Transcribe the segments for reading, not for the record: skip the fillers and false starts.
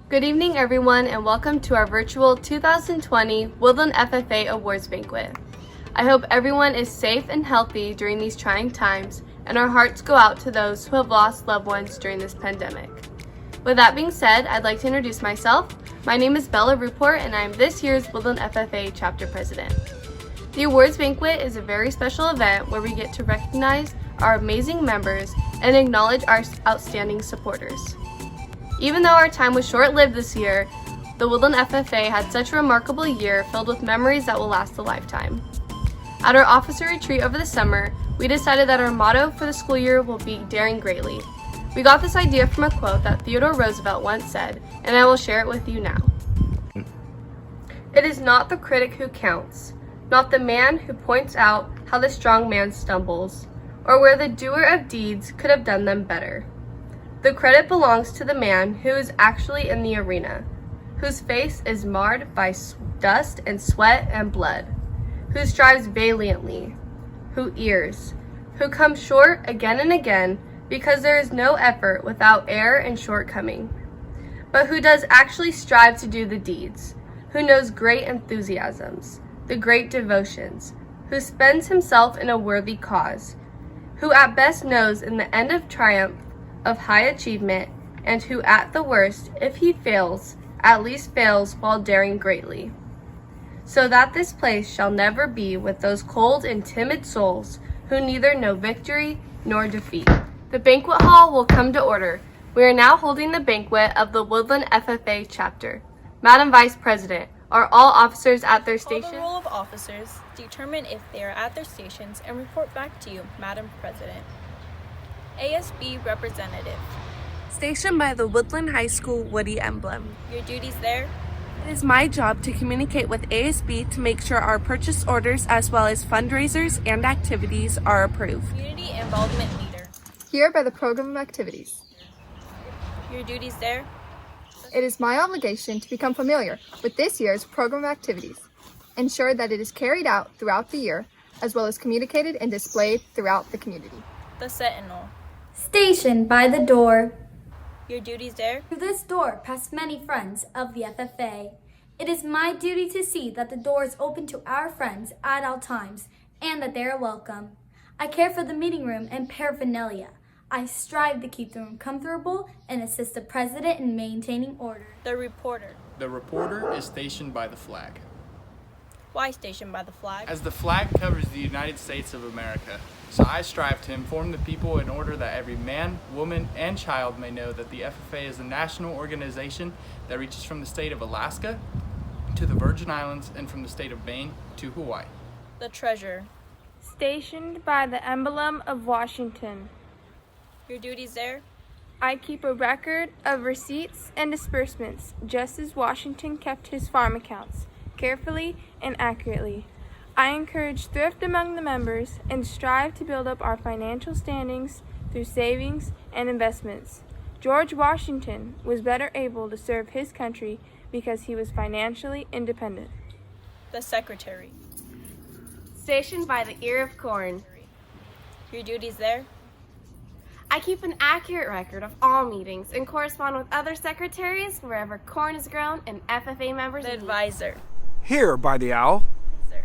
Good evening, everyone, and welcome to our virtual 2020 Woodland FFA Awards Banquet. I hope everyone is safe and healthy during these trying times, and our hearts go out to those who have lost loved ones during this pandemic. With that being said, I'd like to introduce myself. My name is Bella Ruport, and I am this year's Woodland FFA Chapter President. The Awards Banquet is a very special event where we get to recognize our amazing members and acknowledge our outstanding supporters. Even though our time was short-lived this year, the Woodland FFA had such a remarkable year filled with memories that will last a lifetime. At our officer retreat over the summer, we decided that our motto for the school year will be Daring Greatly. We got this idea from a quote that Theodore Roosevelt once said, and I will share it with you now. It is not the critic who counts, not the man who points out how the strong man stumbles, or where the doer of deeds could have done them better. The credit belongs to the man who is actually in the arena, whose face is marred by dust and sweat and blood, who strives valiantly, who errs, who comes short again and again because there is no effort without error and shortcoming, but who does actually strive to do the deeds, who knows great enthusiasms, the great devotions, who spends himself in a worthy cause, who at best knows in the end of triumph of high achievement, and who at the worst, if he fails, at least fails while daring greatly. So that this place shall never be with those cold and timid souls who neither know victory nor defeat. The banquet hall will come to order. We are now holding the banquet of the Woodland FFA chapter. Madam Vice President, are all officers at their station? Call the roll of officers, determine if they are at their stations, and report back to you, Madam President. ASB Representative. Stationed by the Woodland High School Woody emblem. Your duties there? It is my job to communicate with ASB to make sure our purchase orders as well as fundraisers and activities are approved. Community Involvement Leader. Here by the program of activities. Your duties there? It is my obligation to become familiar with this year's program of activities, ensure that it is carried out throughout the year, as well as communicated and displayed throughout the community. The Sentinel. Stationed by the door. Your duties there? Through this door pass many friends of the FFA. It is my duty to see that the door is open to our friends at all times and that they are welcome. I care for the meeting room and paraphernalia. I strive to keep the room comfortable and assist the president in maintaining order. The Reporter. The reporter is stationed by the flag. Why stationed by the flag? As the flag covers the United States of America, so I strive to inform the people in order that every man, woman, and child may know that the FFA is a national organization that reaches from the state of Alaska to the Virgin Islands and from the state of Maine to Hawaii. The Treasurer. Stationed by the emblem of Washington. Your duties there? I keep a record of receipts and disbursements, just as Washington kept his farm accounts, carefully and accurately. I encourage thrift among the members and strive to build up our financial standings through savings and investments. George Washington was better able to serve his country because he was financially independent. The Secretary. Stationed by the ear of corn. Your duties there? I keep an accurate record of all meetings and correspond with other secretaries wherever corn is grown and FFA members The meet. Advisor. Here by the owl. Sir.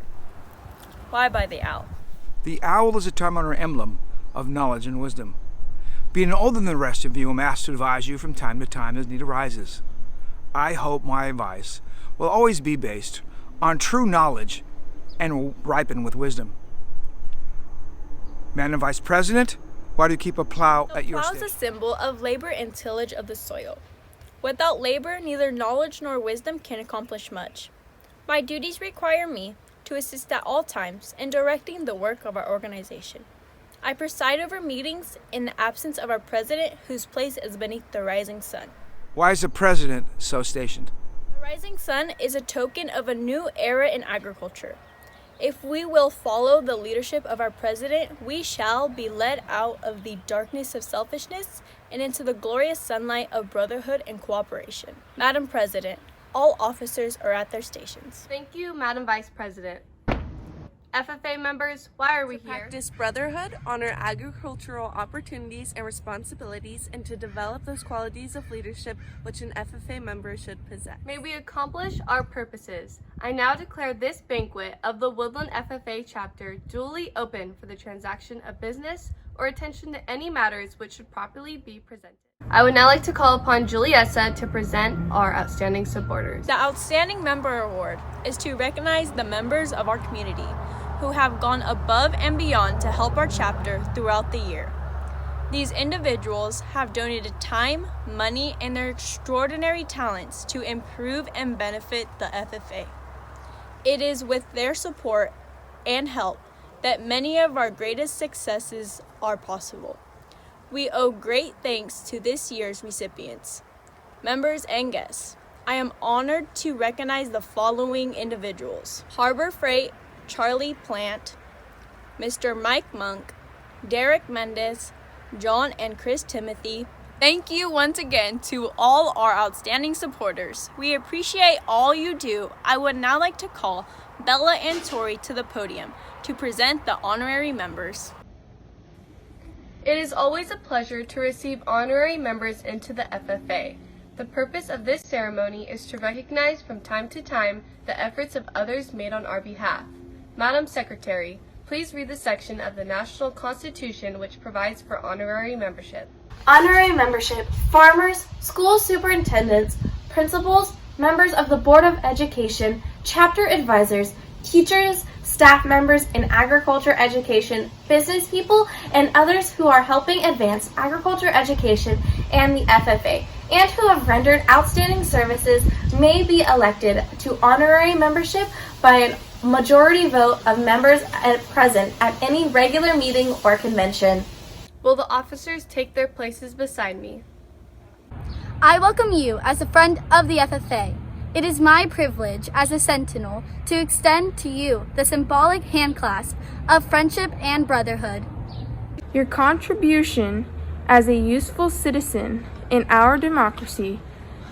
Why by the owl? The owl is a time honored emblem of knowledge and wisdom. Being older than the rest of you, I'm asked to advise you from time to time as need arises. I hope my advice will always be based on true knowledge and will ripen with wisdom. Madam Vice President, why do you keep a plow at your The plow is station? a symbol of labor and tillage of the soil. Without labor, neither knowledge nor wisdom can accomplish much. My duties require me to assist at all times in directing the work of our organization. I preside over meetings in the absence of our president, whose place is beneath the rising sun. Why is the president so stationed? The rising sun is a token of a new era in agriculture. If we will follow the leadership of our president, we shall be led out of the darkness of selfishness and into the glorious sunlight of brotherhood and cooperation. Madam President, all officers are at their stations. Thank you, Madam Vice President. FFA members, why are we here? Practice brotherhood, honor agricultural opportunities and responsibilities, and to develop those qualities of leadership which an FFA member should possess. May we accomplish our purposes. I now declare this banquet of the Woodland FFA chapter duly open for the transaction of business or attention to any matters which should properly be presented. I would now like to call upon Juliessa to present our outstanding supporters. The Outstanding Member Award is to recognize the members of our community who have gone above and beyond to help our chapter throughout the year. These individuals have donated time, money, and their extraordinary talents to improve and benefit the FFA. It is with their support and help that many of our greatest successes are possible. We owe great thanks to this year's recipients, members, and guests. I am honored to recognize the following individuals: Harbor Freight, Charlie Plant, Mr. Mike Monk, Derek Mendez, John and Chris Timothy. Thank you once again to all our outstanding supporters. We appreciate all you do. I would now like to call Bella and Tori to the podium to present the honorary members. It is always a pleasure to receive honorary members into the FFA. The purpose of this ceremony is to recognize from time to time the efforts of others made on our behalf. Madam Secretary, please read the section of the National Constitution which provides for honorary membership. Honorary membership: farmers, school superintendents, principals, members of the Board of Education, chapter advisors, teachers, staff members in agriculture education, business people, and others who are helping advance agriculture education and the FFA, and who have rendered outstanding services may be elected to honorary membership by a majority vote of members present at any regular meeting or convention. Will the officers take their places beside me? I welcome you as a friend of the FFA. It is my privilege as a sentinel to extend to you the symbolic handclasp of friendship and brotherhood. Your contribution as a useful citizen in our democracy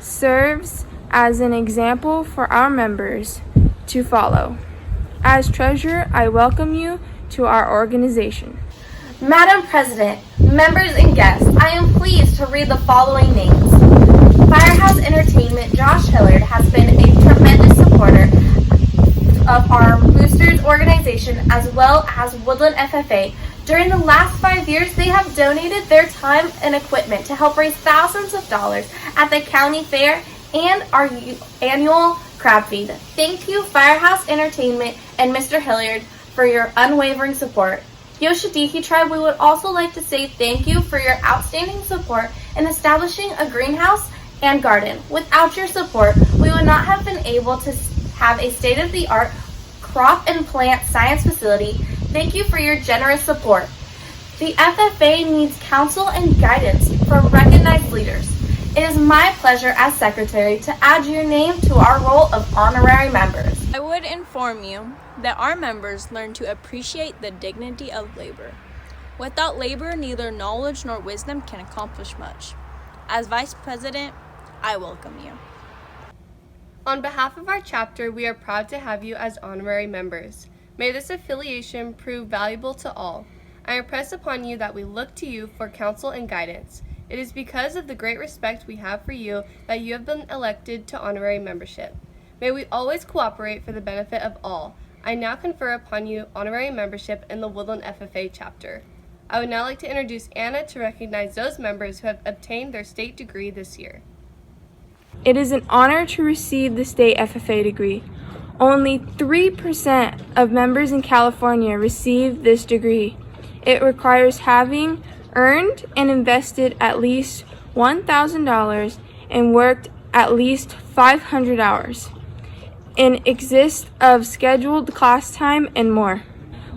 serves as an example for our members to follow. As treasurer, I welcome you to our organization. Madam President, members and guests, I am pleased to read the following names. Firehouse Entertainment Josh Hillard has been a tremendous supporter of our Boosters organization as well as Woodland FFA. During the last 5 years, they have donated their time and equipment to help raise thousands of dollars at the county fair and our annual crab feed. Thank you, Firehouse Entertainment and Mr. Hilliard, for your unwavering support. Yoshidiki Tribe, we would also like to say thank you for your outstanding support in establishing a greenhouse and garden. Without your support, we would not have been able to have a state-of-the-art crop and plant science facility. Thank you for your generous support. The FFA needs counsel and guidance from recognized leaders. It is my pleasure as secretary to add your name to our roll of honorary members. I would inform you that our members learn to appreciate the dignity of labor. Without labor, neither knowledge nor wisdom can accomplish much. As Vice President, I welcome you. On behalf of our chapter, we are proud to have you as honorary members. May this affiliation prove valuable to all. I impress upon you that we look to you for counsel and guidance. It is because of the great respect we have for you that you have been elected to honorary membership. May we always cooperate for the benefit of all. I now confer upon you honorary membership in the Woodland FFA chapter. I would now like to introduce Anna to recognize those members who have obtained their state degree this year. It is an honor to receive the state FFA degree. Only 3% of members in California receive this degree. It requires having earned and invested at least $1,000 and worked at least 500 hours and exists of scheduled class time and more.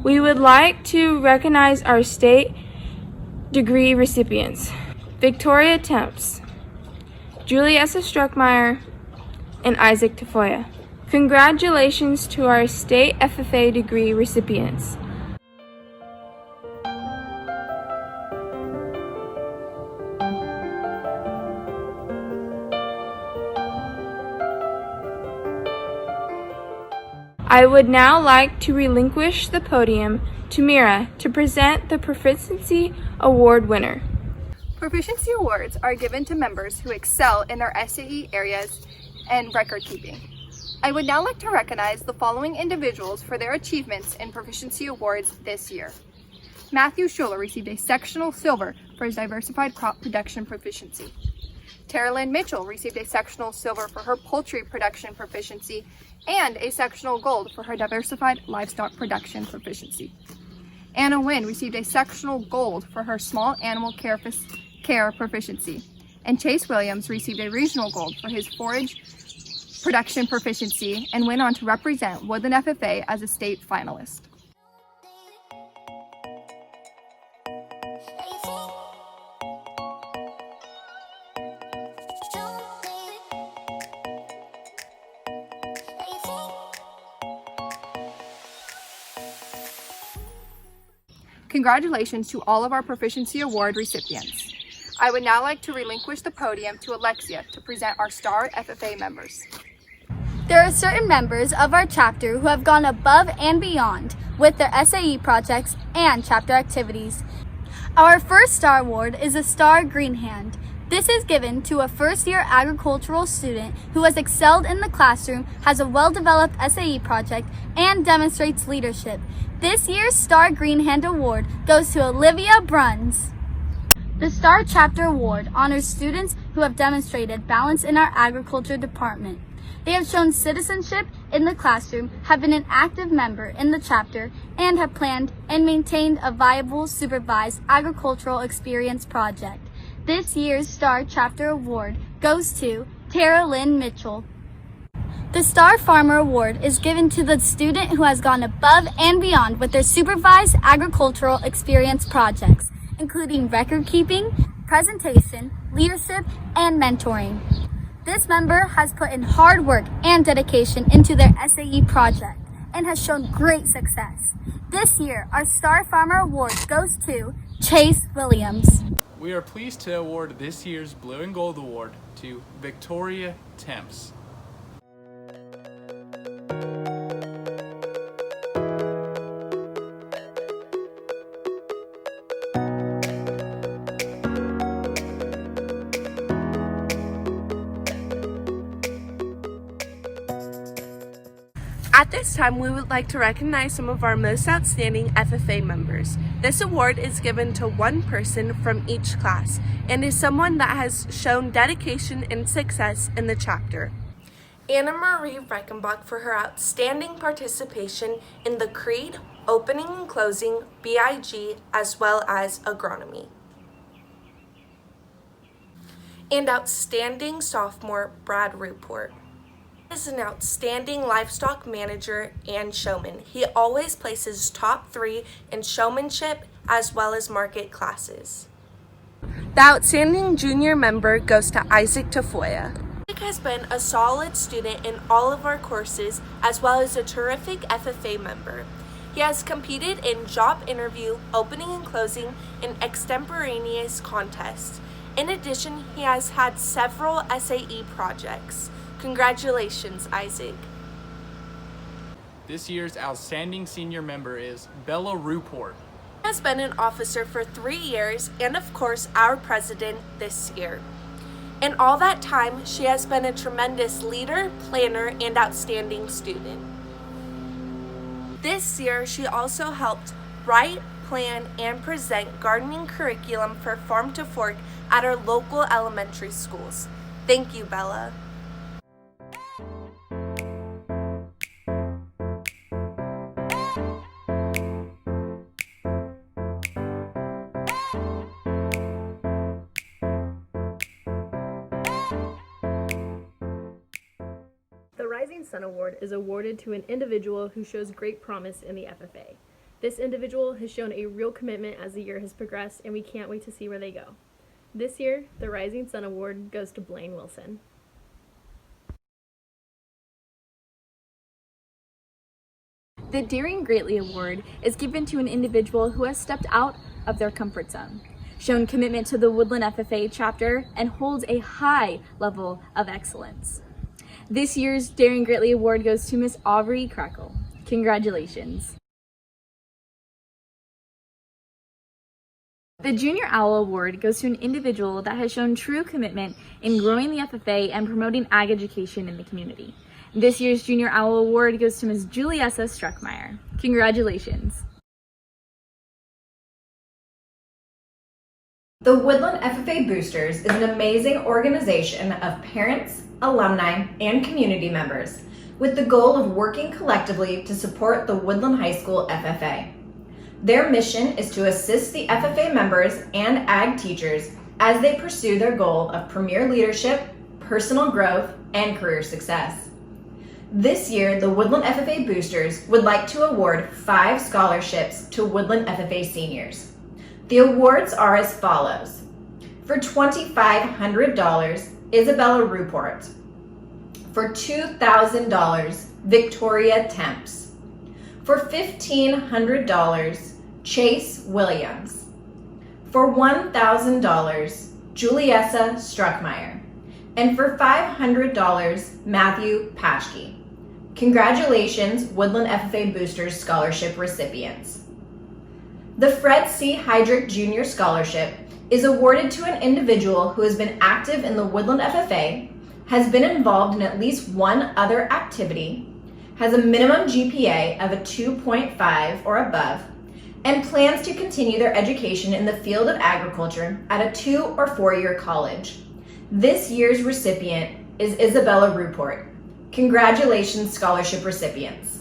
We would like to recognize our state degree recipients: Victoria Temps, Juliessa Struckmeyer, and Isaac Tafoya. Congratulations to our state FFA degree recipients. I would now like to relinquish the podium to Mira to present the Proficiency Award winner. Proficiency awards are given to members who excel in their SAE areas and record keeping. I would now like to recognize the following individuals for their achievements in Proficiency Awards this year. Matthew Schuler received a sectional silver for his diversified crop production proficiency. Tara Lynn Mitchell received a sectional silver for her poultry production proficiency and a sectional gold for her diversified livestock production proficiency. Anna Wynn received a sectional gold for her small animal care proficiency. And Chase Williams received a regional gold for his forage production proficiency and went on to represent Woodland FFA as a state finalist. Congratulations to all of our Proficiency Award recipients. I would now like to relinquish the podium to Alexia to present our STAR FFA members. There are certain members of our chapter who have gone above and beyond with their SAE projects and chapter activities. Our first STAR award is a STAR Green Hand. This is given to a first-year agricultural student who has excelled in the classroom, has a well-developed SAE project, and demonstrates leadership. This year's STAR Green Hand Award goes to Olivia Bruns. The STAR Chapter Award honors students who have demonstrated balance in our agriculture department. They have shown citizenship in the classroom, have been an active member in the chapter, and have planned and maintained a viable supervised agricultural experience project. This year's STAR Chapter Award goes to Tara Lynn Mitchell. The STAR Farmer Award is given to the student who has gone above and beyond with their supervised agricultural experience projects, including record keeping, presentation, leadership, and mentoring. This member has put in hard work and dedication into their SAE project and has shown great success. This year, our STAR Farmer Award goes to Chase Williams. We are pleased to award this year's Blue and Gold Award to Victoria Temps. At this time, we would like to recognize some of our most outstanding FFA members. This award is given to one person from each class and is someone that has shown dedication and success in the chapter. Anna Marie Reichenbach for her outstanding participation in the Creed, Opening and Closing, BIG, as well as Agronomy. And outstanding sophomore Brad Ruport is an outstanding livestock manager and showman. He always places top 3 in showmanship as well as market classes. The outstanding junior member goes to Isaac Tafoya. Isaac has been a solid student in all of our courses as well as a terrific FFA member. He has competed in job interview, opening and closing, and extemporaneous contests. In addition, he has had several SAE projects. Congratulations, Isaac. This year's outstanding senior member is Bella Ruport. She has been an officer for 3 years and of course our president this year. In all that time, she has been a tremendous leader, planner, and outstanding student. This year, she also helped write, plan, and present gardening curriculum for Farm to Fork at our local elementary schools. Thank you, Bella. The Rising Sun Award is awarded to an individual who shows great promise in the FFA. This individual has shown a real commitment as the year has progressed, and we can't wait to see where they go. This year, the Rising Sun Award goes to Blaine Wilson. The Daring Greatly Award is given to an individual who has stepped out of their comfort zone, shown commitment to the Woodland FFA chapter, and holds a high level of excellence. This year's Daring Greatly Award goes to Miss Aubrey Crackle. Congratulations. The Junior Owl Award goes to an individual that has shown true commitment in growing the FFA and promoting ag education in the community. This year's Junior Owl Award goes to Ms. Juliessa Struckmeyer. Congratulations. The Woodland FFA Boosters is an amazing organization of parents, alumni, and community members with the goal of working collectively to support the Woodland High School FFA. Their mission is to assist the FFA members and ag teachers as they pursue their goal of premier leadership, personal growth, and career success. This year, the Woodland FFA Boosters would like to award 5 scholarships to Woodland FFA seniors. The awards are as follows. For $2,500, Isabella Ruport. For $2,000, Victoria Temps. For $1,500, Chase Williams. For $1,000, Juliessa Struckmeyer. And for $500, Matthew Paschke. Congratulations, Woodland FFA Boosters Scholarship recipients. The Fred C. Heydrich Jr. Scholarship is awarded to an individual who has been active in the Woodland FFA, has been involved in at least one other activity, has a minimum GPA of a 2.5 or above, and plans to continue their education in the field of agriculture at a 2 or 4-year college. This year's recipient is Isabella Ruport. Congratulations, scholarship recipients.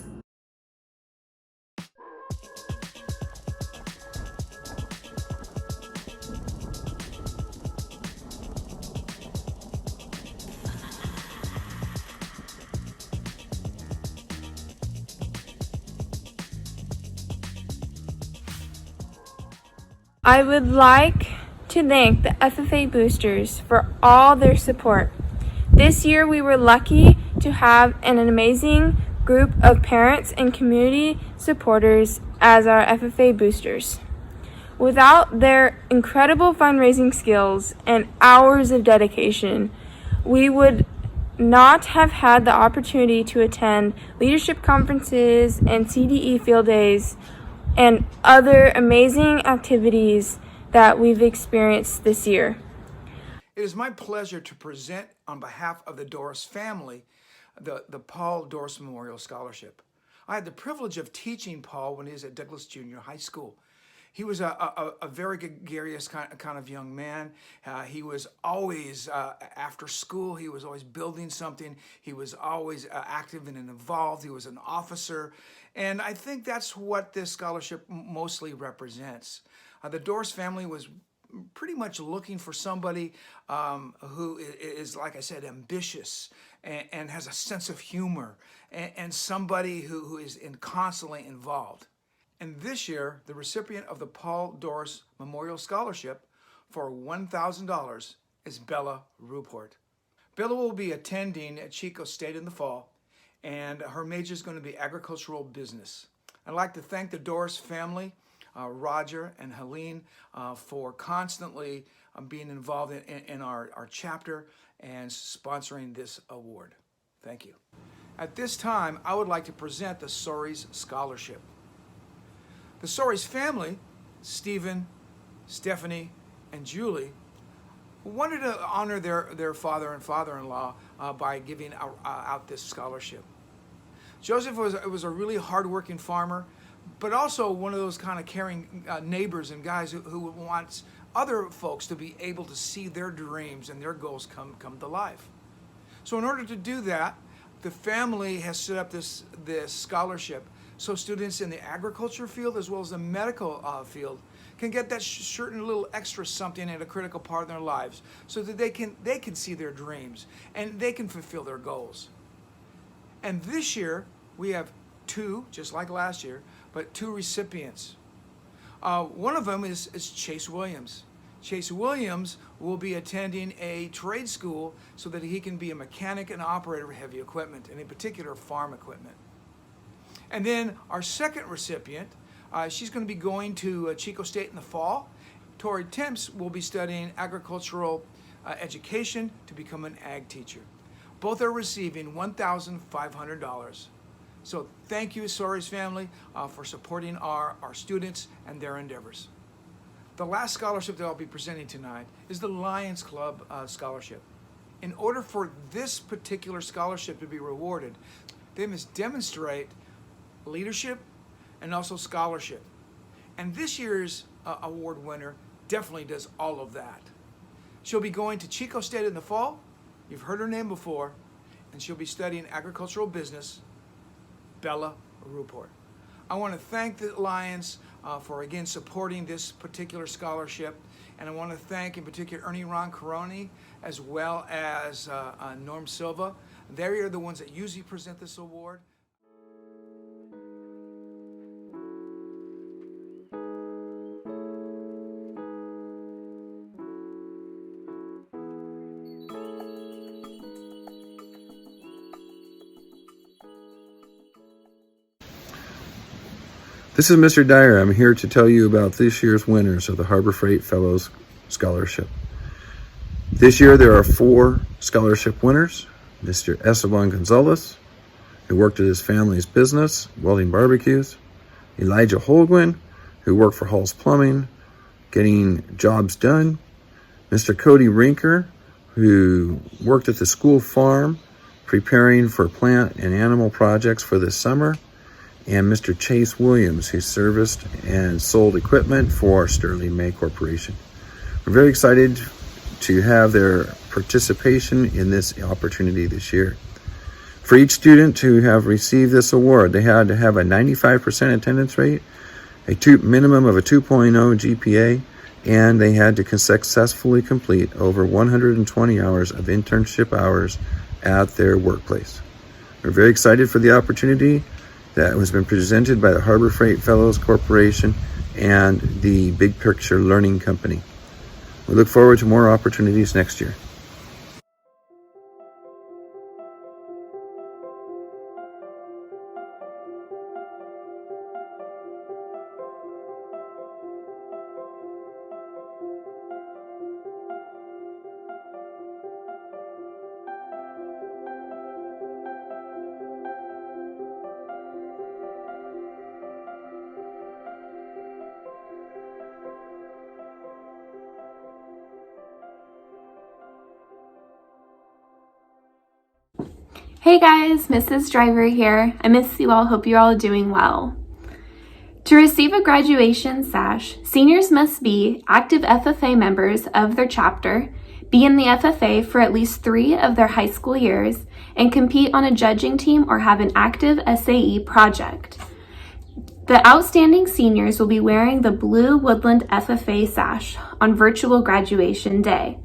I would like to thank the FFA Boosters for all their support. This year we were lucky to have an amazing group of parents and community supporters as our FFA Boosters. Without their incredible fundraising skills and hours of dedication, we would not have had the opportunity to attend leadership conferences and CDE field days and other amazing activities that we've experienced this year. It is my pleasure to present on behalf of the Doris family the Paul Doris Memorial Scholarship. I had the privilege of teaching Paul when he was at Douglas Junior High School. He was a very gregarious kind of young man. He was always, after school, he was always building something. He was always active and involved. He was an officer. And I think that's what this scholarship mostly represents. The Doris family was pretty much looking for somebody who is, like I said, ambitious and has a sense of humor and somebody who is constantly involved. And this year, the recipient of the Paul Doris Memorial Scholarship for $1,000 is Bella Ruport. Bella will be attending at Chico State in the fall, and her major is going to be agricultural business. I'd like to thank the Doris family, Roger and Helene, for constantly being involved in our chapter and sponsoring this award. Thank you. At this time, I would like to present the Soaries Scholarship. The Soaries family, Stephen, Stephanie, and Julie, wanted to honor their father and father-in-law by giving out this scholarship. Joseph was a really hard-working farmer, but also one of those kind of caring neighbors and guys who wants other folks to be able to see their dreams and their goals come to life. So in order to do that, the family has set up this scholarship so students in the agriculture field as well as the medical field can get that certain little extra something in a critical part of their lives so that they can see their dreams and they can fulfill their goals. And this year, we have 2, just like last year, but 2 recipients. One of them is Chase Williams. Chase Williams will be attending a trade school so that he can be a mechanic and operator of heavy equipment, and in particular farm equipment. And then our second recipient, she's going to be going to Chico State in the fall. Tori Temps will be studying agricultural education to become an ag teacher. Both are receiving $1,500. So thank you, Soares family, for supporting our students and their endeavors. The last scholarship that I'll be presenting tonight is the Lions Club Scholarship. In order for this particular scholarship to be rewarded, they must demonstrate leadership and also scholarship. And this year's award winner definitely does all of that. She'll be going to Chico State in the fall. You've heard her name before. And she'll be studying agricultural business, Bella Ruport. I want to thank the Lions for again supporting this particular scholarship. And I want to thank in particular Ernie Ron Caroni as well as Norm Silva. They are the ones that usually present this award. This is Mr. Dyer. I'm here to tell you about this year's winners of the Harbor Freight Fellows Scholarship. This year there are 4 scholarship winners. Mr. Esteban Gonzalez, who worked at his family's business, welding barbecues. Elijah Holguin, who worked for Hall's Plumbing, getting jobs done. Mr. Cody Rinker, who worked at the school farm, preparing for plant and animal projects for this summer. And Mr. Chase Williams, who serviced and sold equipment for Sterling May Corporation. We're very excited to have their participation in this opportunity this year. For each student to have received this award, they had to have a 95% attendance rate, a minimum of a 2.0 GPA, and they had to successfully complete over 120 hours of internship hours at their workplace. We're very excited for the opportunity that has been presented by the Harbor Freight Fellows Corporation and the Big Picture Learning Company. We look forward to more opportunities next year. Hey guys, Mrs. Driver here. I miss you all, hope you're all doing well. To receive a graduation sash, seniors must be active FFA members of their chapter, be in the FFA for at least 3 of their high school years, and compete on a judging team or have an active SAE project. The outstanding seniors will be wearing the blue Woodland FFA sash on virtual graduation day.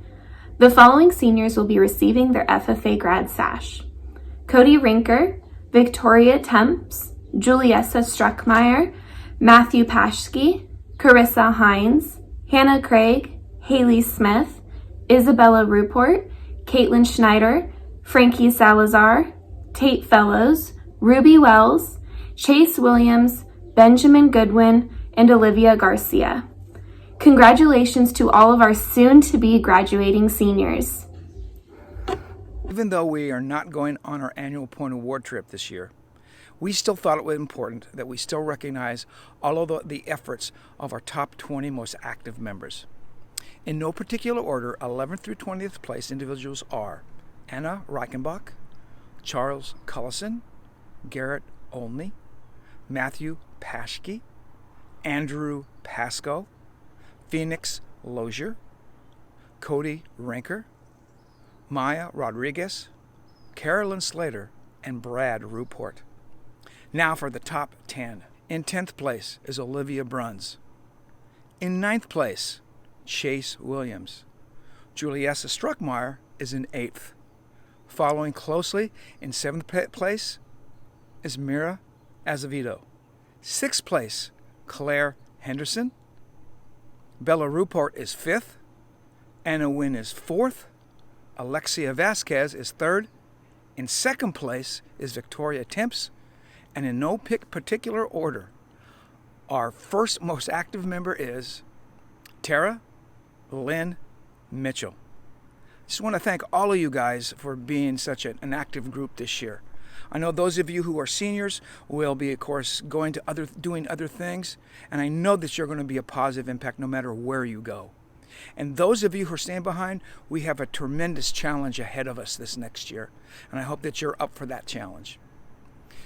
The following seniors will be receiving their FFA grad sash: Cody Rinker, Victoria Temps, Juliessa Struckmeyer, Matthew Paschke, Carissa Hines, Hannah Craig, Haley Smith, Isabella Ruport, Caitlin Schneider, Frankie Salazar, Tate Fellows, Ruby Wells, Chase Williams, Benjamin Goodwin, and Olivia Garcia. Congratulations to all of our soon-to-be graduating seniors. Even though we are not going on our annual point award trip this year, we still thought it was important that we still recognize all of the efforts of our top 20 most active members. In no particular order, 11th through 20th place individuals are Anna Reichenbach, Charles Cullison, Garrett Olney, Matthew Paschke, Andrew Pasco, Phoenix Lozier, Cody Rinker, Maya Rodriguez, Carolyn Slater, and Brad Ruport. Now for the top 10. In 10th place is Olivia Bruns. In 9th place, Chase Williams. Juliessa Struckmeyer is in 8th. Following closely in 7th place is Mira Azevedo. 6th place, Claire Henderson. Bella Ruport is 5th. Anna Wynn is 4th. Alexia Vasquez is 3rd. In 2nd place is Victoria Temps. And in no particular order, our first most active member is Tara Lynn Mitchell. Just want to thank all of you guys for being such an active group this year. I know those of you who are seniors will be, of course, doing other things, and I know that you're going to be a positive impact no matter where you go. And those of you who are staying behind, we have a tremendous challenge ahead of us this next year, and I hope that you're up for that challenge.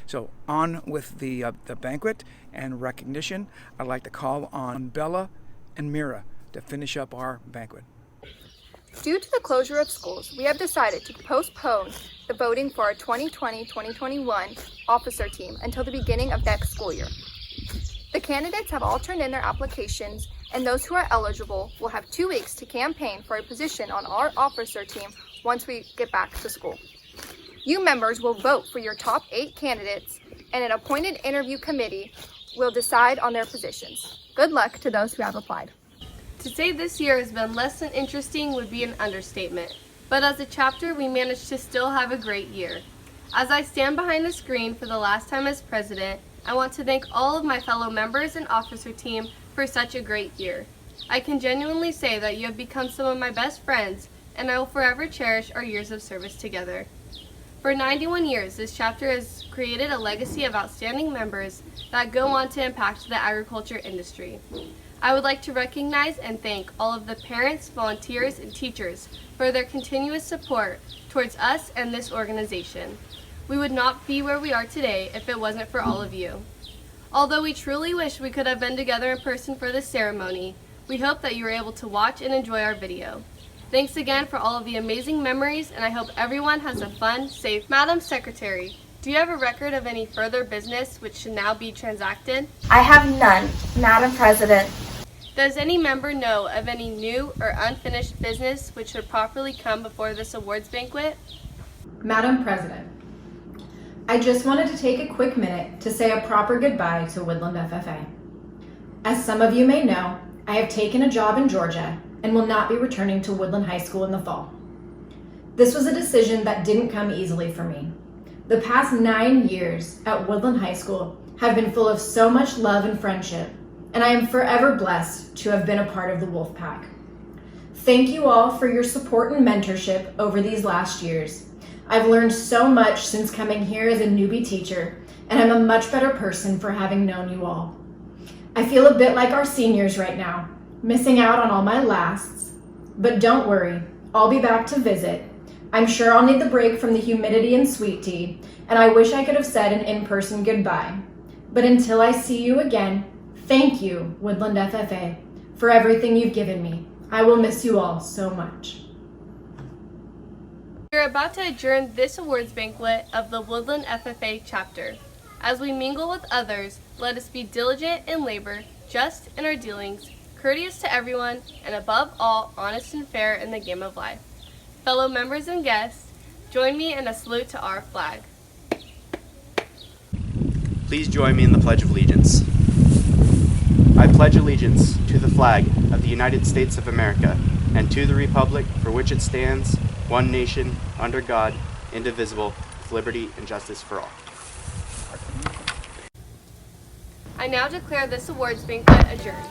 So on with the banquet and recognition. I'd like to call on Bella and Mira to finish up our banquet. Due to the closure of schools, we have decided to postpone the voting for our 2020-2021 officer team until the beginning of next school year. The candidates have all turned in their applications, and those who are eligible will have 2 weeks to campaign for a position on our officer team once we get back to school. You members will vote for your top 8 candidates, and an appointed interview committee will decide on their positions. Good luck to those who have applied. To say this year has been less than interesting would be an understatement, but as a chapter we managed to still have a great year. As I stand behind the screen for the last time as president, I want to thank all of my fellow members and officer team for such a great year. I can genuinely say that you have become some of my best friends, and I will forever cherish our years of service together. For 91 years, this chapter has created a legacy of outstanding members that go on to impact the agriculture industry. I would like to recognize and thank all of the parents, volunteers, and teachers for their continuous support towards us and this organization. We would not be where we are today if it wasn't for all of you. Although we truly wish we could have been together in person for this ceremony, we hope that you were able to watch and enjoy our video. Thanks again for all of the amazing memories, and I hope everyone has a fun, safe. Madam Secretary, do you have a record of any further business which should now be transacted? I have none, Madam President. Does any member know of any new or unfinished business which should properly come before this awards banquet? Madam President, I just wanted to take a quick minute to say a proper goodbye to Woodland FFA. As some of you may know, I have taken a job in Georgia and will not be returning to Woodland High School in the fall. This was a decision that didn't come easily for me. The past 9 years at Woodland High School have been full of so much love and friendship, and I am forever blessed to have been a part of the Wolf Pack. Thank you all for your support and mentorship over these last years. I've learned so much since coming here as a newbie teacher, and I'm a much better person for having known you all. I feel a bit like our seniors right now, missing out on all my lasts, but don't worry, I'll be back to visit. I'm sure I'll need the break from the humidity and sweet tea, and I wish I could have said an in-person goodbye. But until I see you again, thank you, Woodland FFA, for everything you've given me. I will miss you all so much. We're about to adjourn this awards banquet of the Woodland FFA chapter. As we mingle with others, let us be diligent in labor, just in our dealings, courteous to everyone, and above all, honest and fair in the game of life. Fellow members and guests, join me in a salute to our flag. Please join me in the Pledge of Allegiance. I pledge allegiance to the flag of the United States of America and to the republic for which it stands, one nation, under God, indivisible, with liberty and justice for all. I now declare this awards banquet adjourned.